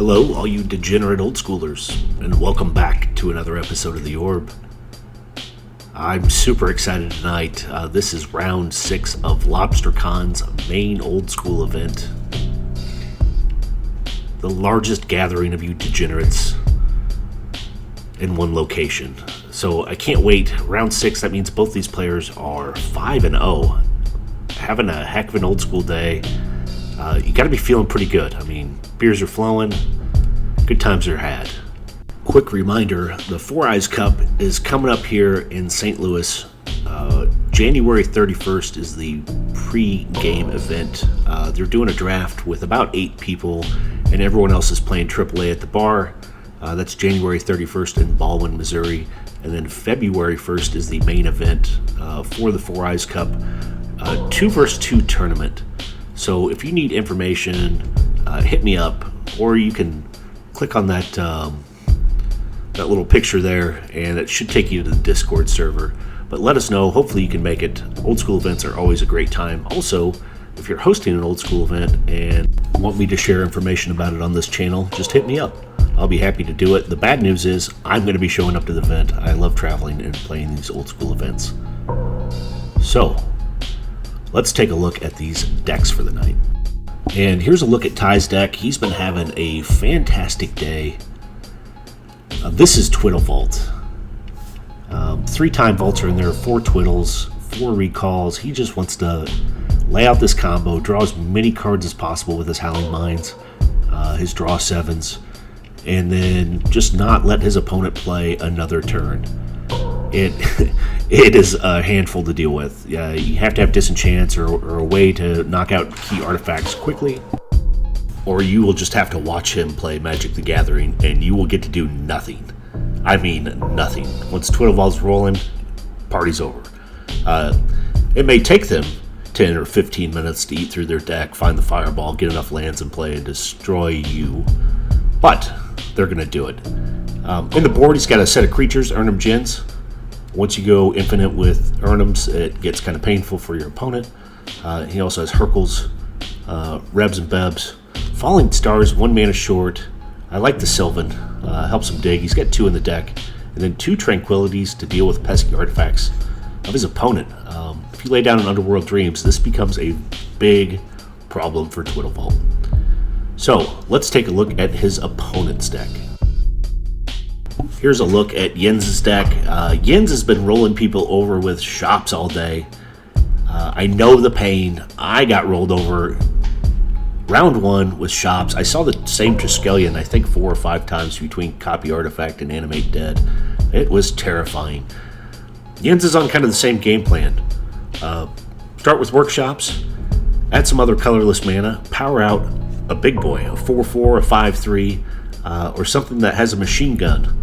Hello, all you degenerate old schoolers, and welcome back to another episode of The Orb. I'm super excited tonight. This is round 6 of Lobstercon's main old school event. The largest gathering of you degenerates in one location. So I can't wait. Round 6, that means both these players are 5-0. Having a heck of an old school day. You got to be feeling pretty good. I mean, beers are flowing, good times are had. Quick reminder, the Four Eyes Cup is coming up here in St. Louis. January 31st is the pre-game event. They're doing a draft with about 8 people, and everyone else is playing AAA at the bar. That's January 31st in Baldwin, Missouri. And then February 1st is the main event for the Four Eyes Cup, 2 versus 2 tournament. So if you need information, hit me up, or you can click on that little picture there, and it should take you to the Discord server. But let us know. Hopefully you can make it. Old school events are always a great time. Also, if you're hosting an old school event and want me to share information about it on this channel, just hit me up. I'll be happy to do it. The bad news is I'm going to be showing up to the event. I love traveling and playing these old school events. So, let's take a look at these decks for the night. And here's a look at Ty's deck. He's been having a fantastic day. This is Twiddle Vault. 3-time vaults are in there, 4 Twiddles, 4 recalls. He just wants to lay out this combo, draw as many cards as possible with his Howling Mines, his draw 7s, and then just not let his opponent play another turn. It is a handful to deal with. You have to have disenchants or a way to knock out key artifacts quickly, or you will just have to watch him play Magic the Gathering, and you will get to do nothing. I mean nothing. Once Twiddle Vault's rolling, party's over. It may take them 10 or 15 minutes to eat through their deck, find the fireball, get enough lands in play, and destroy you, but they're going to do it. In the board, he's got a set of creatures, Urnum Djinns. Once you go infinite with Urnums, it gets kind of painful for your opponent. He also has Hurkles, Rebs and Bebs. Falling Stars, 1 mana short. I like the Sylvan, helps him dig. He's got 2 in the deck. And then 2 Tranquilities to deal with pesky artifacts of his opponent. If you lay down an Underworld Dreams, this becomes a big problem for Twiddle Vault. So, let's take a look at his opponent's deck. Here's a look at Jens's deck. Jens has been rolling people over with shops all day. I know the pain. I got rolled over round 1 with shops. I saw the same Triskelion, I think 4 or 5 times between Copy Artifact and Animate Dead. It was terrifying. Jens is on kind of the same game plan. Start with workshops, add some other colorless mana, power out a big boy, a 4/4, a 5/3, or something that has a machine gun.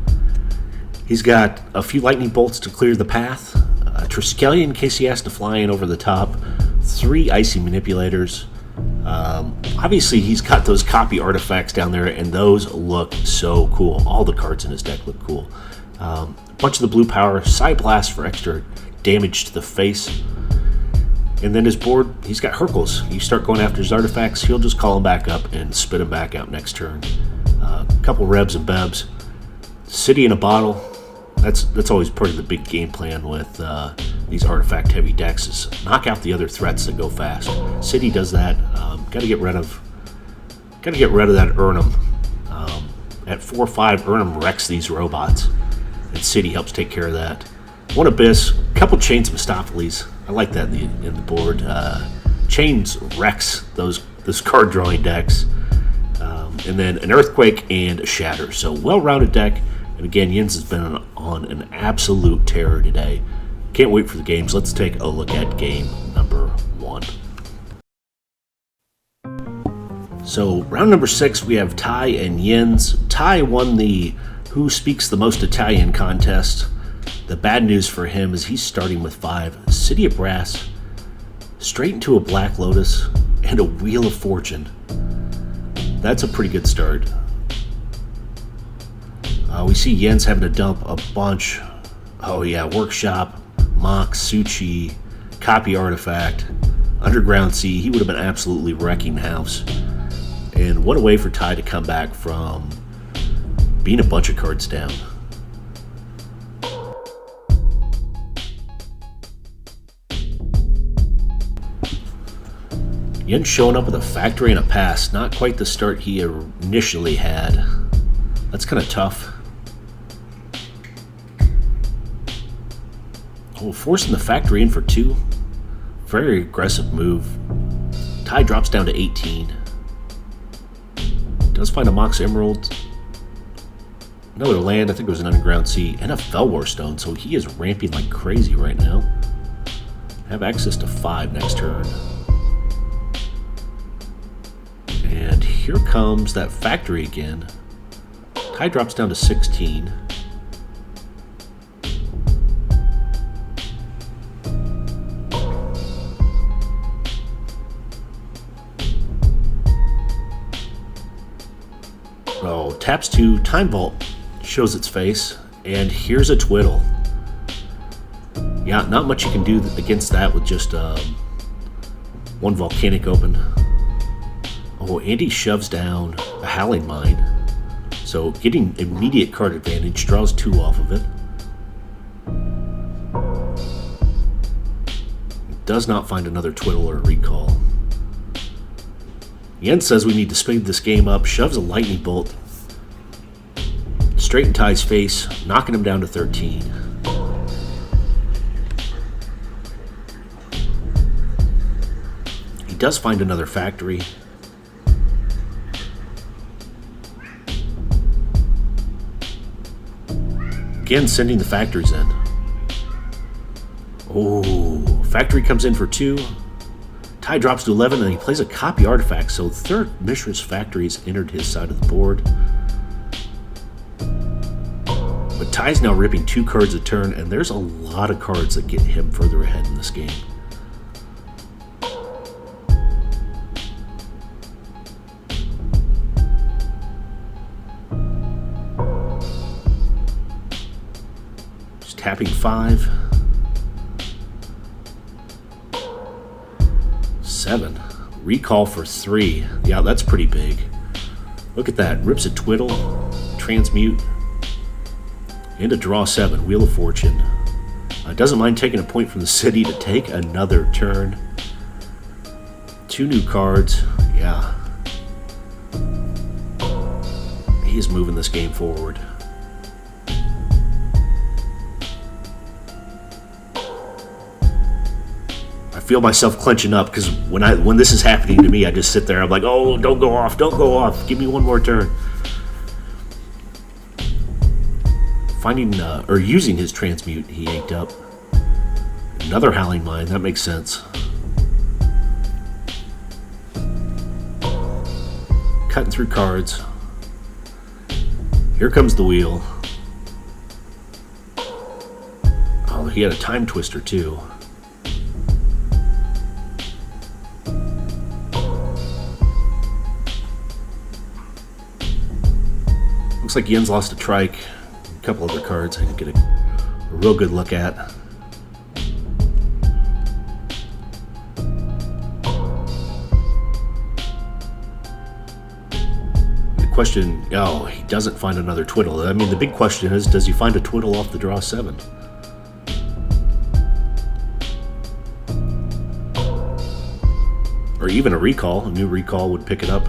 He's got a few lightning bolts to clear the path, a Triskelion in case he has to fly in over the top, 3 icy manipulators. Obviously, he's got those copy artifacts down there, and those look so cool. All the cards in his deck look cool. A bunch of the blue power, Side Blast for extra damage to the face. And then his board, he's got Hurkles. You start going after his artifacts, he'll just call them back up and spit them back out next turn. A couple Rebs and Bebs. City in a Bottle. That's always part of the big game plan with these artifact-heavy decks, is knock out the other threats that go fast. City does that. Got to get rid of that Urnum. At 4/5, Urnum wrecks these robots, and City helps take care of that. 1 Abyss, couple Chains of Mistopheles. I like that in the board. Chains wrecks those card drawing decks, and then an Earthquake and a Shatter. So well-rounded deck. And again, Jens has been on an absolute terror today. Can't wait for the games. Let's take a look at game number 1. So, round number 6, we have Ty and Jens. Ty won the Who Speaks the Most Italian contest. The bad news for him is he's starting with 5 City of Brass, straight into a Black Lotus, and a Wheel of Fortune. That's a pretty good start. We see Jens having to dump a bunch. Oh yeah, Workshop, Mox, Suchi, Copy Artifact, Underground Sea. He would have been absolutely wrecking house. And what a way for Ty to come back from being a bunch of cards down. Yen showing up with a factory and a pass. Not quite the start he initially had. That's kind of tough. Oh, forcing the factory in for 2. Very aggressive move. Ty drops down to 18. Does find a Mox Emerald. Another land, I think it was an Underground Sea, and a Felwar Stone, so he is ramping like crazy right now. Have access to 5 next turn. And here comes that factory again. Ty drops down to 16. Oh, taps 2, Time Vault shows its face, and here's a Twiddle. Yeah, not much you can do against that with just 1 Volcanic open. Oh, Andy shoves down a Howling Mine. So getting immediate card advantage, draws 2 off of it. Does not find another Twiddle or a recall. Yen says we need to speed this game up, shoves a Lightning Bolt straight in Ty's face, knocking him down to 13. He does find another factory. Again, sending the factories in. Oh, factory comes in for 2. Ty drops to 11, and he plays a copy artifact, so third Mishra's factories entered his side of the board. But Ty's now ripping 2 cards a turn, and there's a lot of cards that get him further ahead in this game. Just tapping 5. 7. Recall for 3. Yeah, that's pretty big. Look at that. Rips a Twiddle, transmute, and a draw 7. Wheel of Fortune. Doesn't mind taking a point from the city to take another turn. 2 new cards. Yeah. He is moving this game forward. I feel myself clenching up because when this is happening to me, I just sit there. I'm like, oh, don't go off, don't go off. Give me one more turn. Finding or using his transmute, he yanked up another Howling Mine. That makes sense. Cutting through cards. Here comes the wheel. Oh, he had a Time Twister too. Looks like Yen's lost a Trike. A couple other cards I can get a real good look at. The question, oh, he doesn't find another Twiddle. I mean, the big question is, does he find a Twiddle off the draw 7? Or even a recall. A new recall would pick it up.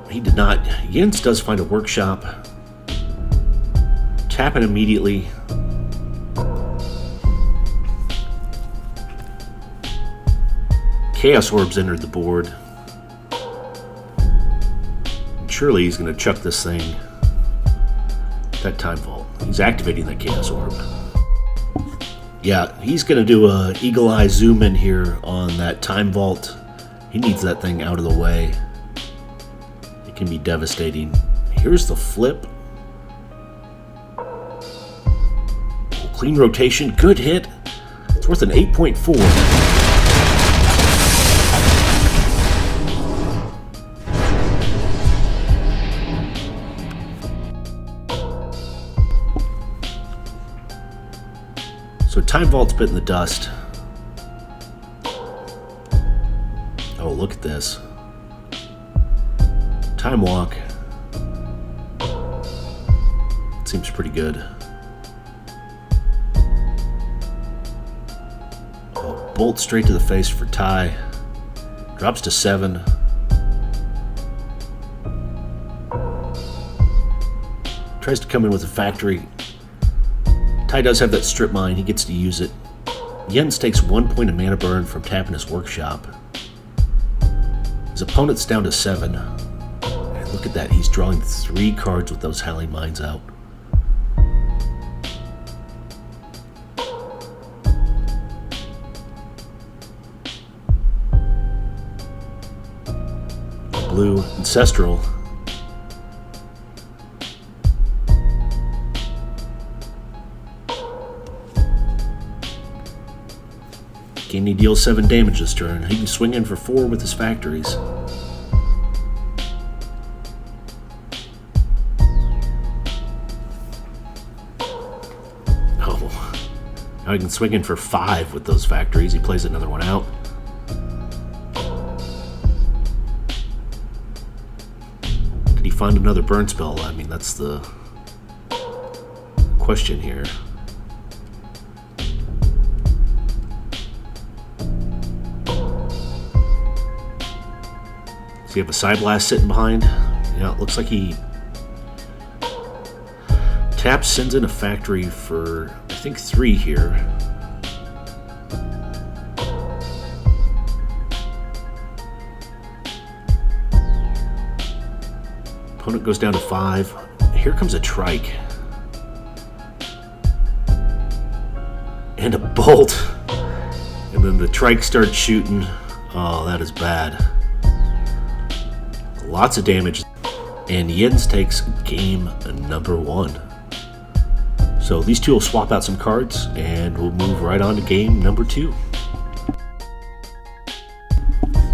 He did not. Jens does find a workshop. Tap it immediately. Chaos Orbs entered the board. And surely he's going to chuck this thing. That Time Vault. He's activating that Chaos Orb. Yeah, he's going to do a Eagle Eye zoom in here on that Time Vault. He needs that thing out of the way. Can be devastating. Here's the flip. Clean rotation, good hit. It's worth an 8.4. So Time Vault's bit in the dust. look at this. Time walk. Seems pretty good. Oh, bolt straight to the face for Ty. Drops to 7. Tries to come in with a factory. Ty does have that strip mine. He gets to use it. Jens takes 1 point of mana burn from tapping his workshop. His opponent's down to 7. And look at that. He's drawing 3 cards with those Howling Mines out. Blue Ancestral. He deals 7 damage this turn. He can swing in for 4 with his factories. Oh, now he can swing in for 5 with those factories. He plays another one out. Did he find another burn spell? I mean, that's the question here. You have a Side Blast sitting behind. Yeah, it looks like he taps, sends in a factory for, I think, 3 here. Opponent goes down to 5. Here comes a Trike. And a Bolt. And then the Trike starts shooting. Oh, that is bad. Lots of damage, and Jens takes game number 1. So these two will swap out some cards, and we'll move right on to game number 2.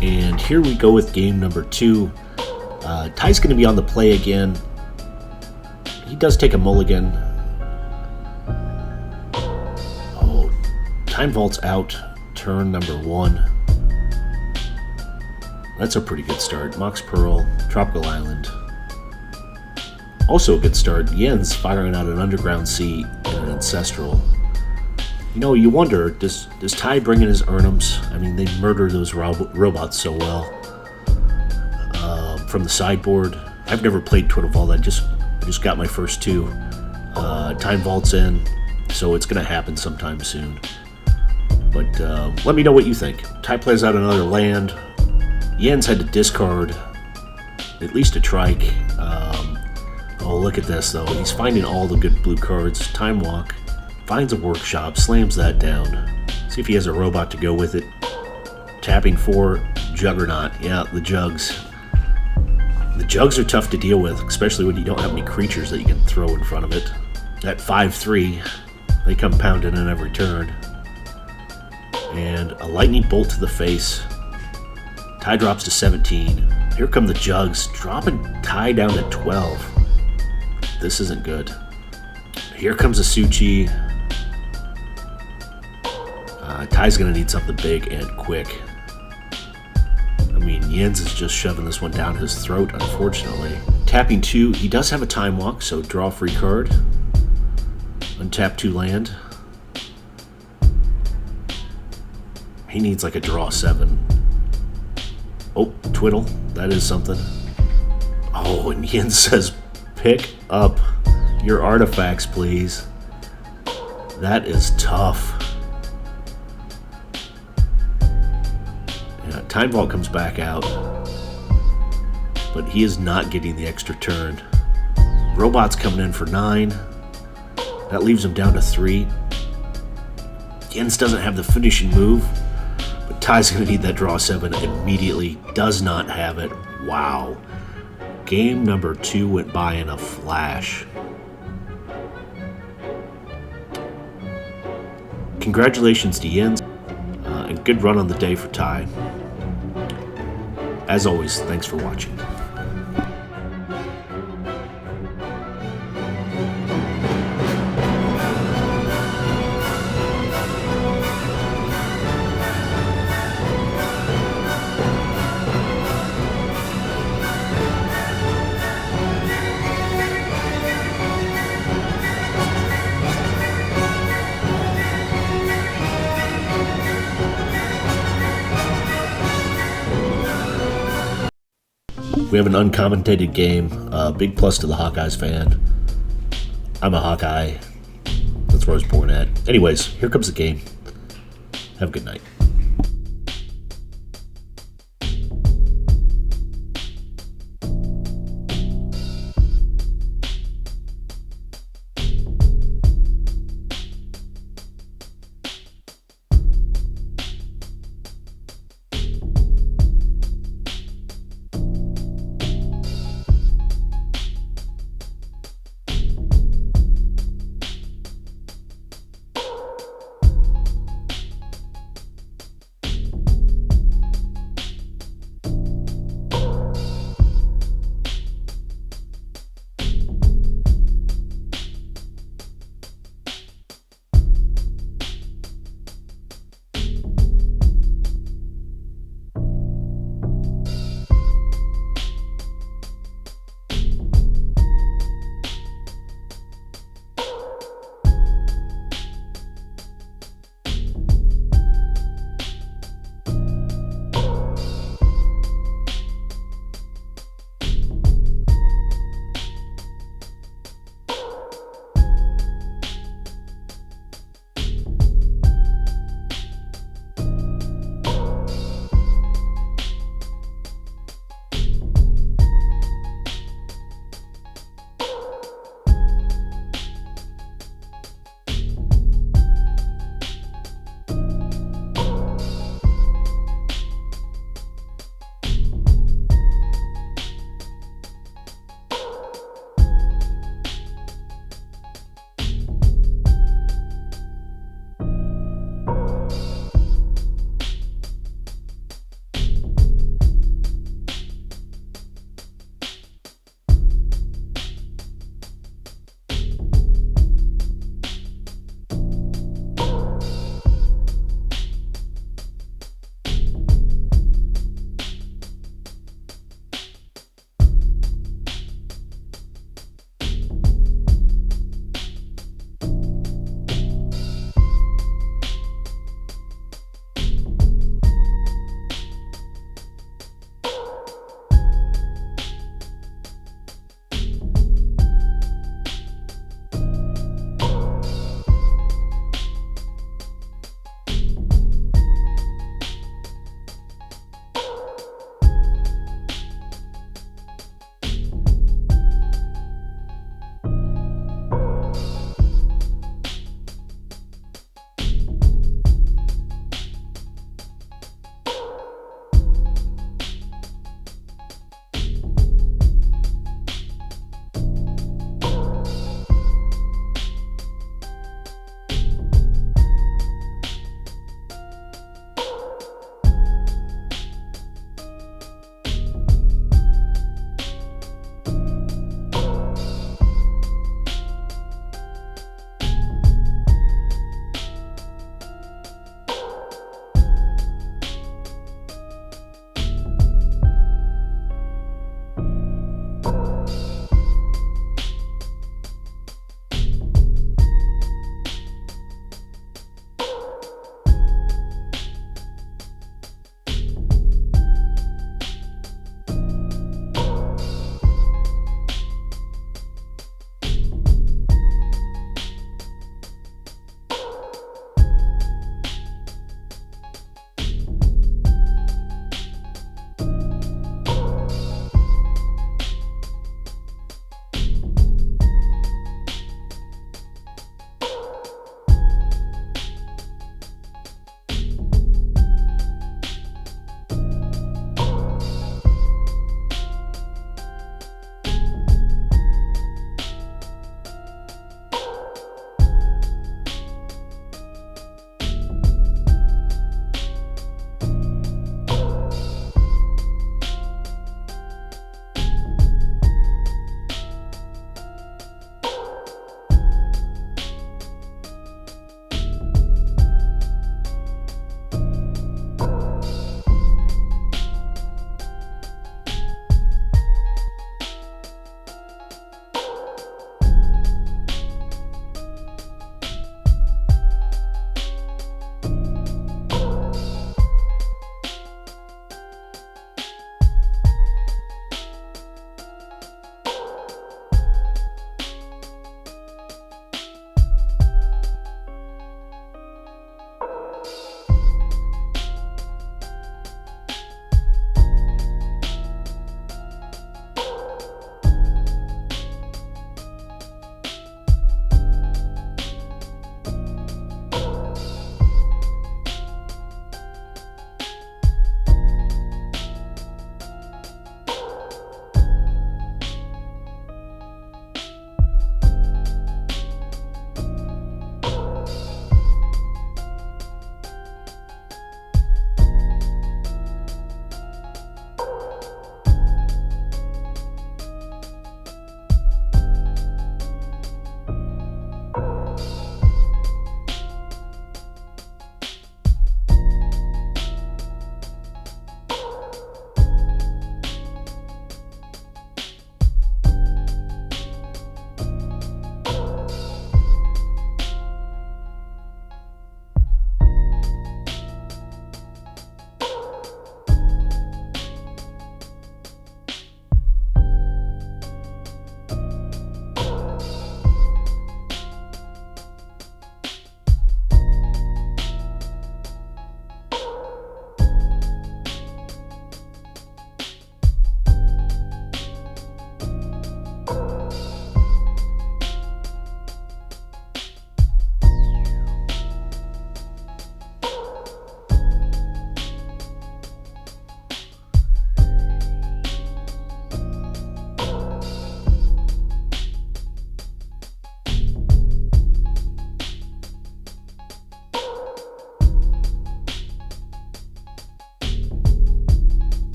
And here we go with game number 2. Ty's going to be on the play again. He does take a mulligan. Oh, Time Vault's out, turn number 1. That's a pretty good start. Mox Pearl, Tropical Island. Also a good start. Jens firing out an Underground Sea and an Ancestral. You know, you wonder, does Ty bring in his Urnums? I mean, they murder those robots so well. From the sideboard. I've never played Twiddle Vault. I just got my first 2. Time Vault's in, so it's going to happen sometime soon. But let me know what you think. Ty plays out another land. Jens had to discard at least a Trike. Oh, look at this, though. He's finding all the good blue cards. Time Walk. Finds a Workshop. Slams that down. See if he has a robot to go with it. Tapping 4. Juggernaut. Yeah, the Jugs. The Jugs are tough to deal with, especially when you don't have any creatures that you can throw in front of it. At 5/3, they come pounding in every turn. And a Lightning Bolt to the face. Ty drops to 17. Here come the Jugs, dropping Ty down to 12. This isn't good. Here comes a Suchi. Ty's going to need something big and quick. I mean, Jens is just shoving this one down his throat, unfortunately. Tapping 2, he does have a Time Walk, so draw a free card. Untap 2 land. He needs like a draw 7. Oh, Twiddle. That is something. Oh, and Jens says, pick up your artifacts, please. That is tough. Yeah, Time Vault comes back out. But he is not getting the extra turn. Robot's coming in for 9. That leaves him down to 3. Jens doesn't have the finishing move. Ty's going to need that draw 7 immediately. Does not have it. Wow. Game number 2 went by in a flash. Congratulations to Jens, and good run on the day for Ty. As always, thanks for watching. We have an uncommentated game. Big plus to the Hawkeyes fan. I'm a Hawkeye. That's where I was born at. Anyways, here comes the game. Have a good night.